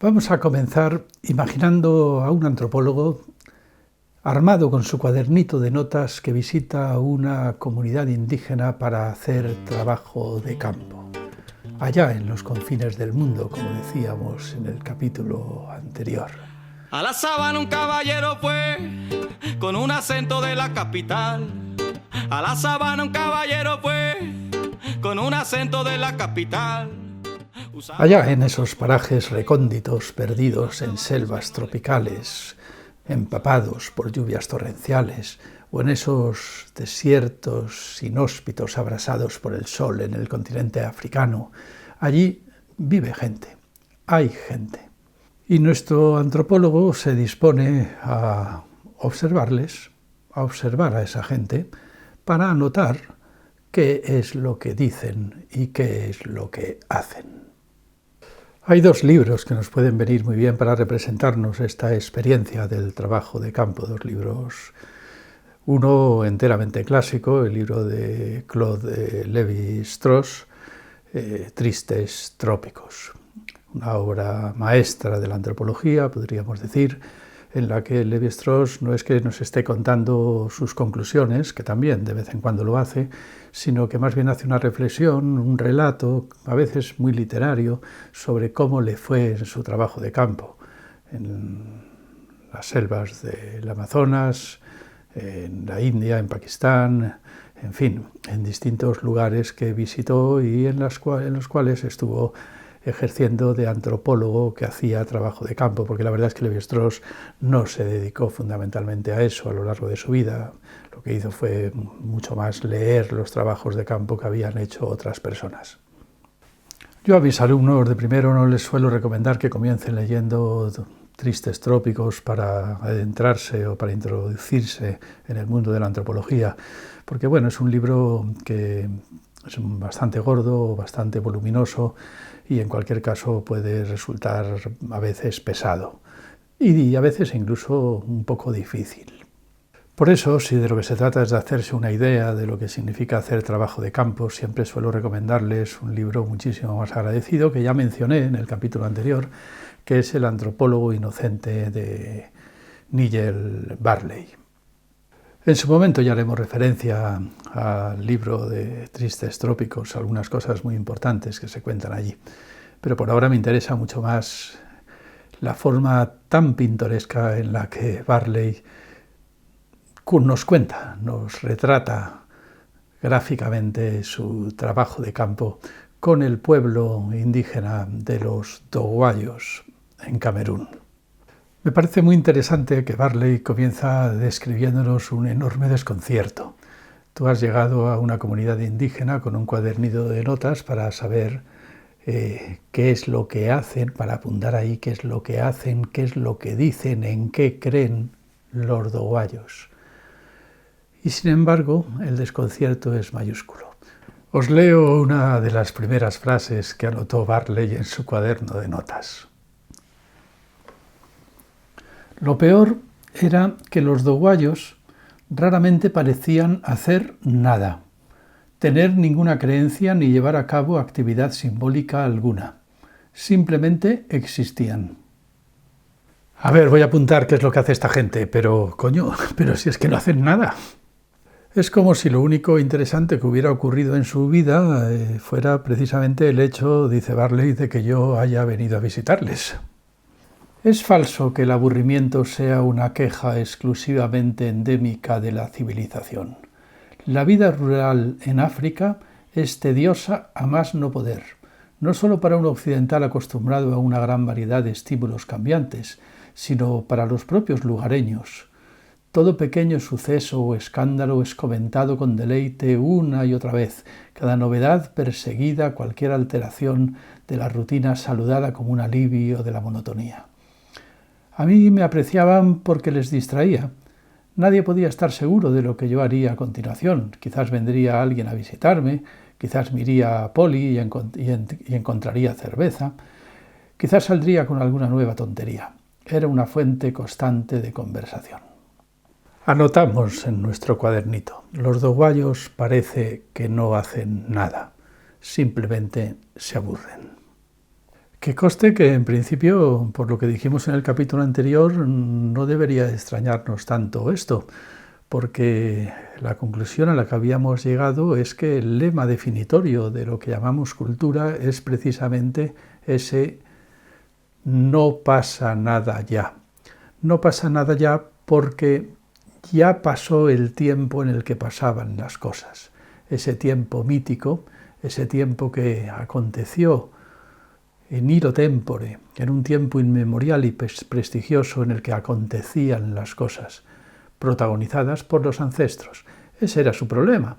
Vamos a comenzar imaginando a un antropólogo armado con su cuadernito de notas que visita a una comunidad indígena para hacer trabajo de campo, allá en los confines del mundo, como decíamos en el capítulo anterior. A la sabana un caballero fue con un acento de la capital. A la sabana un caballero fue con un acento de la capital. Allá en esos parajes recónditos, perdidos en selvas tropicales, empapados por lluvias torrenciales, o en esos desiertos inhóspitos abrasados por el sol en el continente africano, allí vive gente, hay gente. Y nuestro antropólogo se dispone a observarles, a observar a esa gente, para notar qué es lo que dicen y qué es lo que hacen. Hay dos libros que nos pueden venir muy bien para representarnos esta experiencia del trabajo de campo, dos libros. Uno enteramente clásico, el libro de Claude Lévi-Strauss, Tristes trópicos, una obra maestra de la antropología, podríamos decir, en la que Lévi-Strauss no es que nos esté contando sus conclusiones, que también de vez en cuando lo hace, sino que más bien hace una reflexión, un relato, a veces muy literario, sobre cómo le fue en su trabajo de campo, en las selvas del Amazonas, en la India, en Pakistán, en fin, en distintos lugares que visitó y en los cuales estuvo ejerciendo de antropólogo que hacía trabajo de campo, porque la verdad es que Lévi-Strauss no se dedicó fundamentalmente a eso a lo largo de su vida. Lo que hizo fue mucho más leer los trabajos de campo que habían hecho otras personas. Yo a mis alumnos de primero no les suelo recomendar que comiencen leyendo Tristes trópicos para adentrarse o para introducirse en el mundo de la antropología, porque bueno, es un libro que es bastante gordo, bastante voluminoso y en cualquier caso puede resultar a veces pesado y a veces incluso un poco difícil. Por eso, si de lo que se trata es de hacerse una idea de lo que significa hacer trabajo de campo, siempre suelo recomendarles un libro muchísimo más agradecido que ya mencioné en el capítulo anterior, que es El antropólogo inocente de Nigel Barley. En su momento ya haremos referencia al libro de Tristes trópicos, algunas cosas muy importantes que se cuentan allí. Pero por ahora me interesa mucho más la forma tan pintoresca en la que Barley nos cuenta, nos retrata gráficamente su trabajo de campo con el pueblo indígena de los Dogwallos en Camerún. Me parece muy interesante que Barley comienza describiéndonos un enorme desconcierto. Tú has llegado a una comunidad indígena con un cuadernillo de notas para saber qué es lo que hacen, para apuntar ahí qué es lo que hacen, qué es lo que dicen, en qué creen los Dogwallos. Y sin embargo, el desconcierto es mayúsculo. Os leo una de las primeras frases que anotó Barley en su cuaderno de notas. Lo peor era que los Dogwallos raramente parecían hacer nada, tener ninguna creencia ni llevar a cabo actividad simbólica alguna. Simplemente existían. A ver, voy a apuntar qué es lo que hace esta gente, pero si es que no hacen nada. Es como si lo único interesante que hubiera ocurrido en su vida fuera precisamente el hecho, dice Barley, de que yo haya venido a visitarles. Es falso que el aburrimiento sea una queja exclusivamente endémica de la civilización. La vida rural en África es tediosa a más no poder, no solo para un occidental acostumbrado a una gran variedad de estímulos cambiantes, sino para los propios lugareños. Todo pequeño suceso o escándalo es comentado con deleite una y otra vez, cada novedad perseguida, cualquier alteración de la rutina saludada como un alivio de la monotonía. A mí me apreciaban porque les distraía. Nadie podía estar seguro de lo que yo haría a continuación. Quizás vendría alguien a visitarme, quizás me iría a Poli y encontraría cerveza, quizás saldría con alguna nueva tontería. Era una fuente constante de conversación. Anotamos en nuestro cuadernito. Los Dogwallos parece que no hacen nada, simplemente se aburren. Que conste que en principio, por lo que dijimos en el capítulo anterior, no debería extrañarnos tanto esto, porque la conclusión a la que habíamos llegado es que el lema definitorio de lo que llamamos cultura es precisamente ese no pasa nada ya. No pasa nada ya porque ya pasó el tiempo en el que pasaban las cosas. Ese tiempo mítico, ese tiempo que aconteció en illo tempore, en un tiempo inmemorial y prestigioso en el que acontecían las cosas, protagonizadas por los ancestros. Ese era su problema.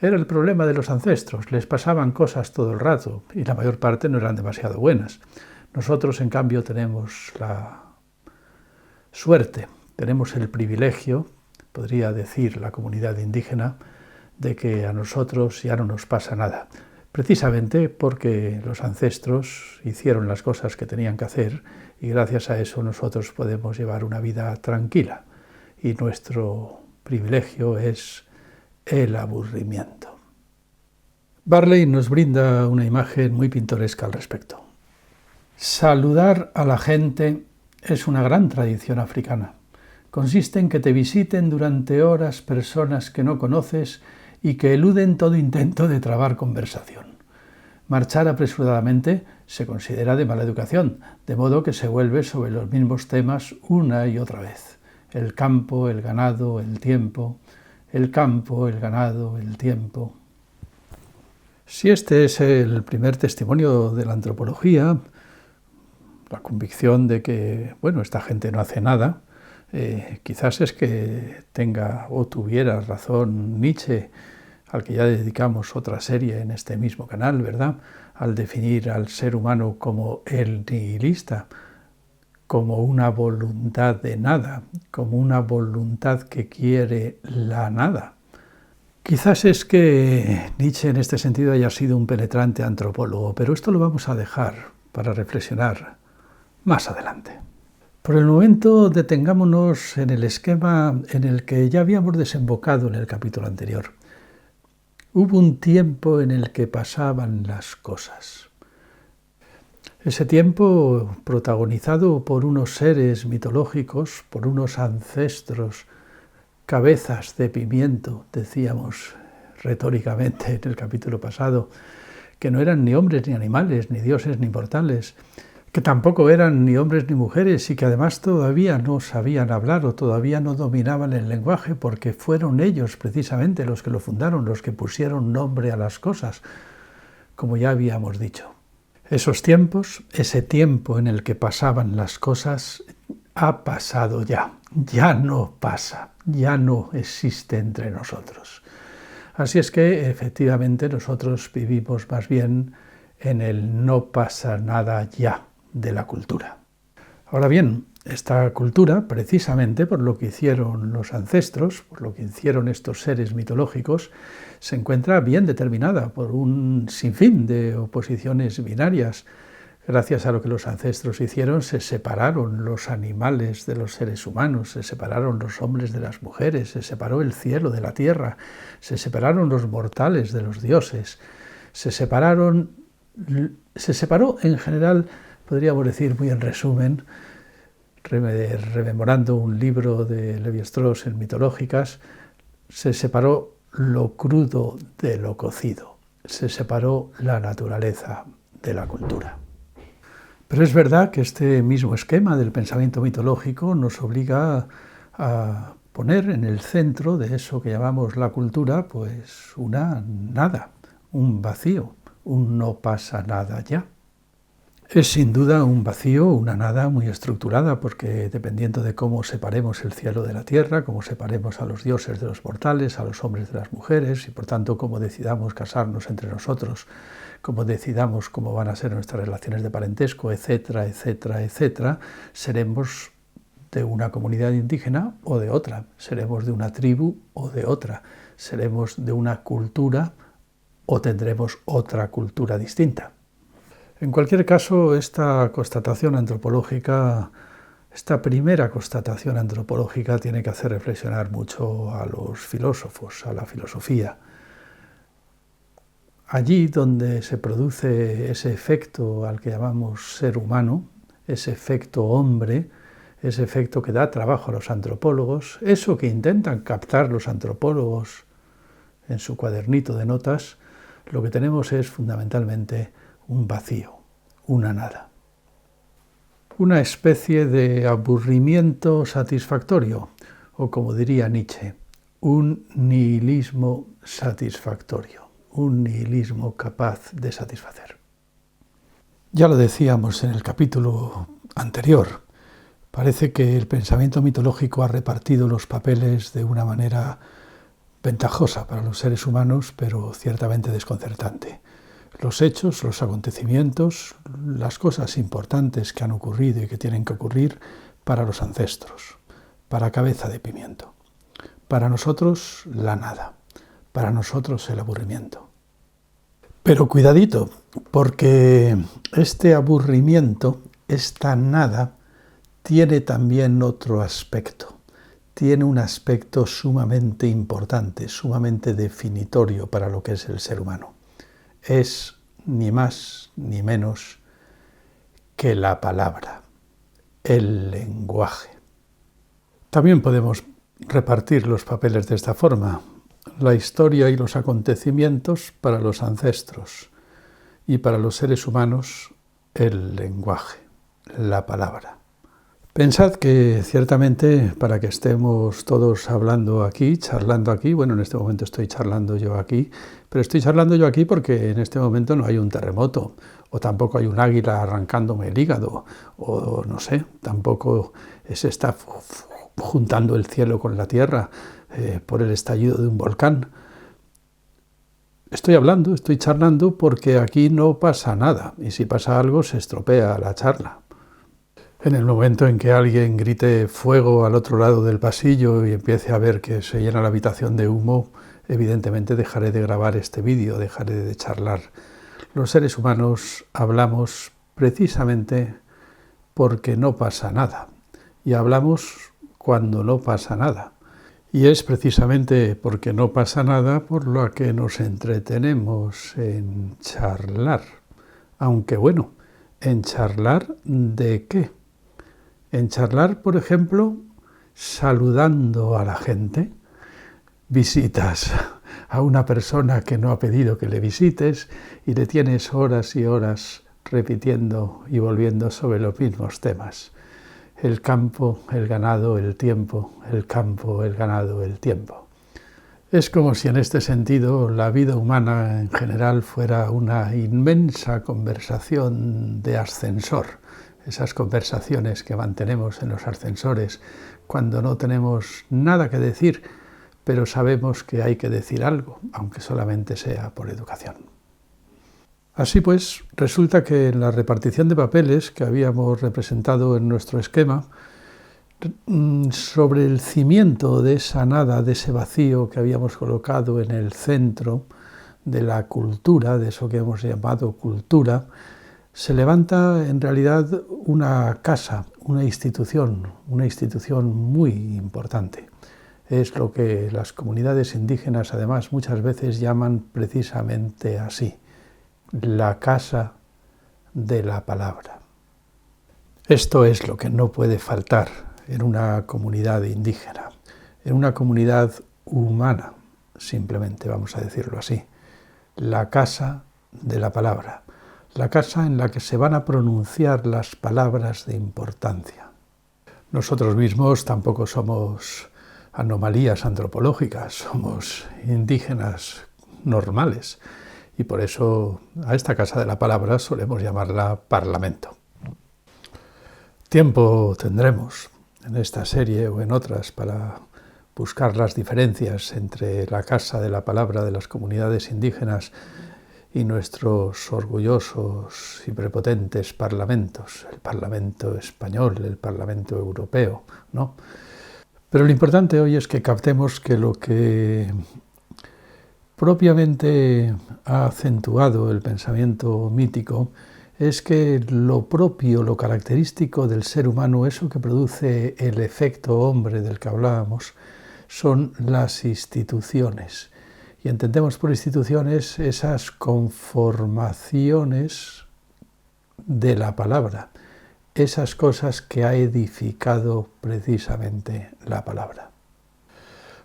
Era el problema de los ancestros. Les pasaban cosas todo el rato y la mayor parte no eran demasiado buenas. Nosotros, en cambio, tenemos la suerte, tenemos el privilegio, podría decir la comunidad indígena, de que a nosotros ya no nos pasa nada. Precisamente porque los ancestros hicieron las cosas que tenían que hacer y gracias a eso nosotros podemos llevar una vida tranquila. Y nuestro privilegio es el aburrimiento. Barley nos brinda una imagen muy pintoresca al respecto. Saludar a la gente es una gran tradición africana. Consiste en que te visiten durante horas personas que no conoces y que eluden todo intento de trabar conversación. Marchar apresuradamente se considera de mala educación, de modo que se vuelve sobre los mismos temas una y otra vez. El campo, el ganado, el tiempo, el campo, el ganado, el tiempo. Si este es el primer testimonio de la antropología, la convicción de que, esta gente no hace nada, quizás es que tenga o tuviera razón Nietzsche, al que ya dedicamos otra serie en este mismo canal, ¿verdad?, al definir al ser humano como el nihilista, como una voluntad de nada, como una voluntad que quiere la nada. Quizás es que Nietzsche en este sentido haya sido un penetrante antropólogo, pero esto lo vamos a dejar para reflexionar más adelante. Por el momento detengámonos en el esquema en el que ya habíamos desembocado en el capítulo anterior. Hubo un tiempo en el que pasaban las cosas. Ese tiempo protagonizado por unos seres mitológicos, por unos ancestros, cabezas de pimiento, decíamos retóricamente en el capítulo pasado, que no eran ni hombres ni animales, ni dioses ni mortales, que tampoco eran ni hombres ni mujeres y que además todavía no sabían hablar o todavía no dominaban el lenguaje porque fueron ellos precisamente los que lo fundaron, los que pusieron nombre a las cosas, como ya habíamos dicho. Esos tiempos, ese tiempo en el que pasaban las cosas, ha pasado ya no pasa, ya no existe entre nosotros. Así es que efectivamente nosotros vivimos más bien en el no pasa nada ya de la cultura. Ahora bien, esta cultura, precisamente por lo que hicieron los ancestros, por lo que hicieron estos seres mitológicos, se encuentra bien determinada por un sinfín de oposiciones binarias. Gracias a lo que los ancestros hicieron, se separaron los animales de los seres humanos, se separaron los hombres de las mujeres, se separó el cielo de la tierra, se separaron los mortales de los dioses, se separó en general, podríamos decir muy en resumen, rememorando un libro de Levi-Strauss en Mitológicas, se separó lo crudo de lo cocido, se separó la naturaleza de la cultura. Pero es verdad que este mismo esquema del pensamiento mitológico nos obliga a poner en el centro de eso que llamamos la cultura, pues una nada, un vacío, un no pasa nada ya. Es sin duda un vacío, una nada muy estructurada, porque dependiendo de cómo separemos el cielo de la tierra, cómo separemos a los dioses de los mortales, a los hombres de las mujeres, y por tanto cómo decidamos casarnos entre nosotros, cómo decidamos cómo van a ser nuestras relaciones de parentesco, etcétera, etcétera, etcétera, seremos de una comunidad indígena o de otra, seremos de una tribu o de otra, seremos de una cultura o tendremos otra cultura distinta. En cualquier caso, esta constatación antropológica, esta primera constatación antropológica tiene que hacer reflexionar mucho a los filósofos, a la filosofía. allí donde se produce ese efecto al que llamamos ser humano, ese efecto hombre, ese efecto que da trabajo a los antropólogos, eso que intentan captar los antropólogos en su cuadernito de notas, lo que tenemos es fundamentalmente un vacío, una nada. Una especie de aburrimiento satisfactorio, o como diría Nietzsche, un nihilismo satisfactorio, un nihilismo capaz de satisfacer. Ya lo decíamos en el capítulo anterior, parece que el pensamiento mitológico ha repartido los papeles de una manera ventajosa para los seres humanos, pero ciertamente desconcertante. Los hechos, los acontecimientos, las cosas importantes que han ocurrido y que tienen que ocurrir para los ancestros, para Cabeza de Pimiento. Para nosotros, la nada. Para nosotros, el aburrimiento. Pero cuidadito, porque este aburrimiento, esta nada, tiene también otro aspecto. Tiene un aspecto sumamente importante, sumamente definitorio para lo que es el ser humano. Es ni más ni menos que la palabra, el lenguaje. También podemos repartir los papeles de esta forma: la historia y los acontecimientos para los ancestros y para los seres humanos el lenguaje, la palabra. Pensad que ciertamente para que estemos todos hablando aquí, charlando aquí, bueno, en este momento estoy charlando yo aquí, pero estoy charlando yo aquí porque en este momento no hay un terremoto, o tampoco hay un águila arrancándome el hígado, o no sé, tampoco se está juntando el cielo con la tierra por el estallido de un volcán. Estoy hablando, estoy charlando porque aquí no pasa nada, y si pasa algo se estropea la charla. En el momento en que alguien grite fuego al otro lado del pasillo y empiece a ver que se llena la habitación de humo, evidentemente dejaré de grabar este vídeo, dejaré de charlar. Los seres humanos hablamos precisamente porque no pasa nada, y hablamos cuando no pasa nada. Y es precisamente porque no pasa nada por lo que nos entretenemos en charlar. Aunque bueno, ¿en charlar de qué? En charlar, por ejemplo, saludando a la gente. Visitas a una persona que no ha pedido que le visites y le tienes horas y horas repitiendo y volviendo sobre los mismos temas. El campo, el ganado, el tiempo, el campo, el ganado, el tiempo. Es como si en este sentido la vida humana en general fuera una inmensa conversación de ascensor. Esas conversaciones que mantenemos en los ascensores cuando no tenemos nada que decir, pero sabemos que hay que decir algo, aunque solamente sea por educación. Así pues, resulta que en la repartición de papeles que habíamos representado en nuestro esquema, sobre el cimiento de esa nada, de ese vacío que habíamos colocado en el centro de la cultura, de eso que hemos llamado cultura, se levanta en realidad una casa, una institución muy importante. Es lo que las comunidades indígenas además muchas veces llaman precisamente así, la casa de la palabra. Esto es lo que no puede faltar en una comunidad indígena, en una comunidad humana, simplemente vamos a decirlo así, la casa de la palabra. La casa en la que se van a pronunciar las palabras de importancia. Nosotros mismos tampoco somos anomalías antropológicas, somos indígenas normales y por eso a esta casa de la palabra solemos llamarla Parlamento. Tiempo tendremos en esta serie o en otras para buscar las diferencias entre la casa de la palabra de las comunidades indígenas y nuestros orgullosos y prepotentes parlamentos, el Parlamento español, el Parlamento europeo, ¿no? Pero lo importante hoy es que captemos que lo que propiamente ha acentuado el pensamiento mítico es que lo propio, lo característico del ser humano, eso que produce el efecto hombre del que hablábamos, son las instituciones. Y entendemos por instituciones esas conformaciones de la palabra, esas cosas que ha edificado precisamente la palabra.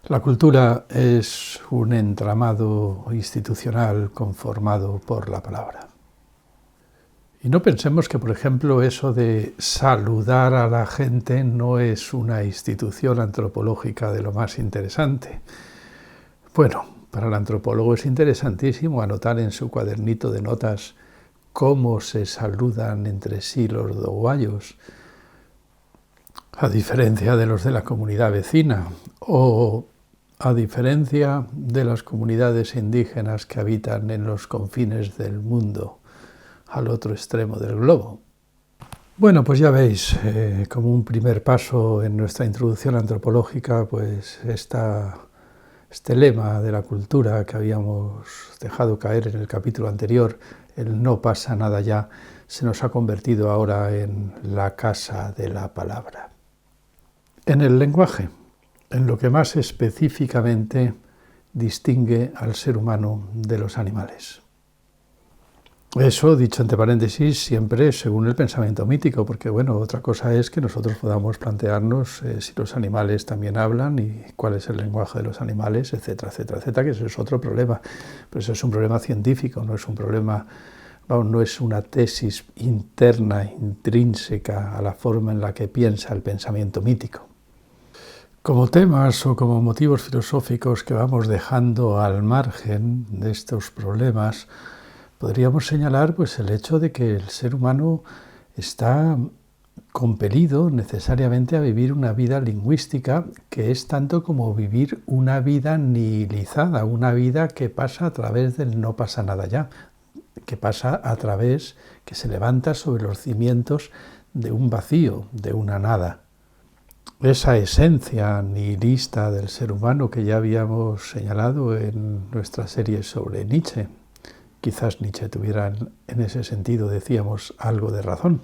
La cultura es un entramado institucional conformado por la palabra. Y no pensemos que, por ejemplo, eso de saludar a la gente no es una institución antropológica de lo más interesante. Bueno, para el antropólogo es interesantísimo anotar en su cuadernito de notas cómo se saludan entre sí los uruguayos, a diferencia de los de la comunidad vecina, o a diferencia de las comunidades indígenas que habitan en los confines del mundo, al otro extremo del globo. Bueno, pues ya veis, como un primer paso en nuestra introducción antropológica, pues este lema de la cultura que habíamos dejado caer en el capítulo anterior, el no pasa nada ya, se nos ha convertido ahora en la casa de la palabra. En el lenguaje, en lo que más específicamente distingue al ser humano de los animales. Eso, dicho entre paréntesis, siempre según el pensamiento mítico, porque bueno, otra cosa es que nosotros podamos plantearnos si los animales también hablan y cuál es el lenguaje de los animales, etcétera, etcétera, etcétera, que eso es otro problema. Pero eso es un problema científico, no es un problema, no es una tesis interna, intrínseca a la forma en la que piensa el pensamiento mítico. Como temas o como motivos filosóficos que vamos dejando al margen de estos problemas, podríamos señalar pues, el hecho de que el ser humano está compelido necesariamente a vivir una vida lingüística que es tanto como vivir una vida nihilizada, una vida que pasa a través del no pasa nada ya, que pasa a través, que se levanta sobre los cimientos de un vacío, de una nada. Esa esencia nihilista del ser humano que ya habíamos señalado en nuestra serie sobre Nietzsche. Quizás Nietzsche tuviera en ese sentido, decíamos, algo de razón.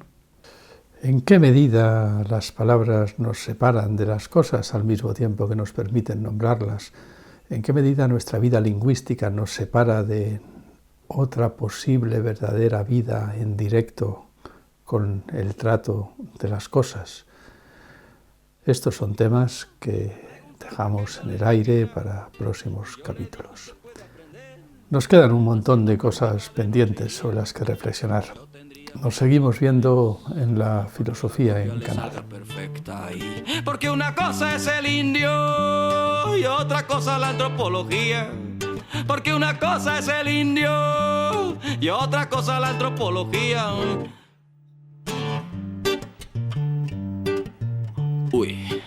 ¿En qué medida las palabras nos separan de las cosas al mismo tiempo que nos permiten nombrarlas? ¿En qué medida nuestra vida lingüística nos separa de otra posible verdadera vida en directo con el trato de las cosas? Estos son temas que dejamos en el aire para próximos capítulos. Nos quedan un montón de cosas pendientes sobre las que reflexionar. Nos seguimos viendo en la filosofía en Canal. Porque una cosa es el indio y otra cosa la antropología. Porque una cosa es el indio y otra cosa la antropología. Uy.